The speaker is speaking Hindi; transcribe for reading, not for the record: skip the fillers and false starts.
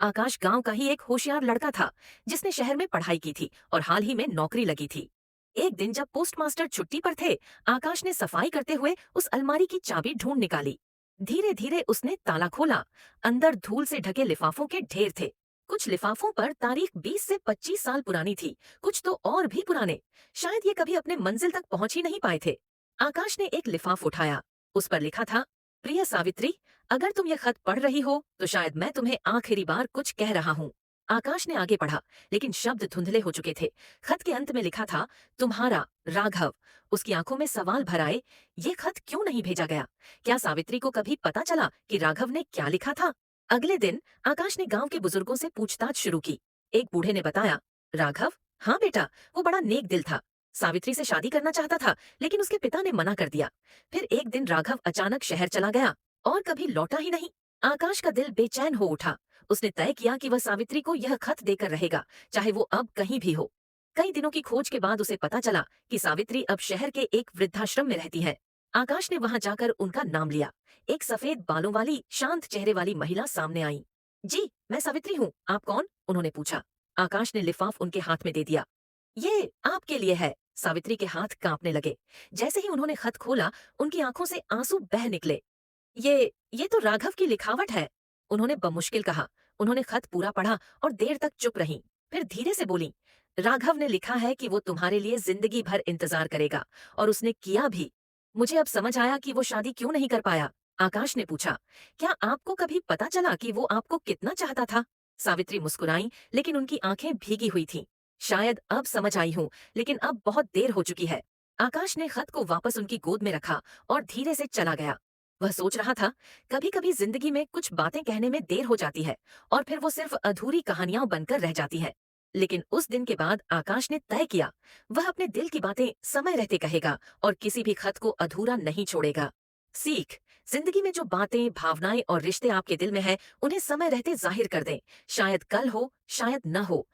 आकाश गांव का ही एक होशियार लड़का था, जिसने शहर में पढ़ाई की थी और हाल ही में नौकरी लगी थी। एक दिन जब पोस्टमास्टर छुट्टी पर थे, आकाश ने सफाई करते हुए उस अलमारी की चाबी ढूंढ निकाली। धीरे धीरे उसने ताला खोला। अंदर धूल से ढके लिफाफों के ढेर थे। कुछ लिफाफों पर तारीख 20 से 25 साल पुरानी थी, कुछ तो और भी पुराने। शायद ये कभी अपने मंजिल तक पहुंच ही नहीं पाए थे। आकाश ने एक लिफाफ उठाया। उस पर लिखा था, प्रिय सावित्री, अगर तुम ये खत पढ़ रही हो तो शायद मैं तुम्हें आखिरी बार कुछ कह रहा हूँ। आकाश ने आगे पढ़ा, लेकिन शब्द धुंधले हो चुके थे। खत के अंत में लिखा था, तुम्हारा राघव। उसकी आंखों में सवाल भर आए। ये खत क्यों नहीं भेजा गया? क्या सावित्री को कभी पता चला कि राघव ने क्या लिखा था? अगले दिन आकाश ने गांव के बुजुर्गों से पूछताछ शुरू की। एक बूढ़े ने बताया, राघव? हाँ बेटा, वो बड़ा नेक दिल था। सावित्री से शादी करना चाहता था, लेकिन उसके पिता ने मना कर दिया। फिर एक दिन राघव अचानक शहर चला गया और कभी लौटा ही नहीं। आकाश का दिल बेचैन हो उठा। उसने तय किया कि वह सावित्री को यह खत देकर रहेगा, चाहे वो अब कहीं भी हो। कई दिनों की खोज के बाद उसे पता चला कि सावित्री अब शहर के एक वृद्धाश्रम में रहती है। आकाश ने वहां जाकर उनका नाम लिया। एक सफेद बालों वाली शांत चेहरे वाली महिला सामने आई। जी, मैं सावित्री हूँ, आप कौन? उन्होंने पूछा। आकाश ने लिफाफ उनके हाथ में दे दिया। ये आपके लिए है। सावित्री के हाथ कांपने लगे। जैसे ही उन्होंने खत खोला, उनकी आंखों से आंसू बह निकले। ये तो राघव की लिखावट है, उन्होंने बमुश्किल कहा। उन्होंने खत पूरा पढ़ा और देर तक चुप रहीं। फिर धीरे से बोली, राघव ने लिखा है कि वो तुम्हारे लिए जिंदगी भर इंतजार करेगा, और उसने किया भी। मुझे अब समझ आया कि वो शादी क्यों नहीं कर पाया। आकाश ने पूछा, क्या आपको कभी पता चला कि वो आपको कितना चाहता था? सावित्री मुस्कुराई, लेकिन उनकी आंखें भीगी हुई थीं। शायद अब समझ आई हूँ, लेकिन अब बहुत देर हो चुकी है। आकाश ने खत को वापस उनकी गोद में रखा और धीरे से चला गया। वह सोच रहा था, कभी कभी जिंदगी में कुछ बातें कहने में देर हो जाती है और फिर वो सिर्फ अधूरी कहानियां बनकर रह जाती है। लेकिन उस दिन के बाद आकाश ने तय किया, वह अपने दिल की बातें समय रहते कहेगा और किसी भी खत को अधूरा नहीं छोड़ेगा। सीख, जिंदगी में जो बातें, भावनाएं और रिश्ते आपके दिल में हैं, उन्हें समय रहते जाहिर कर दें। शायद कल हो, शायद न हो,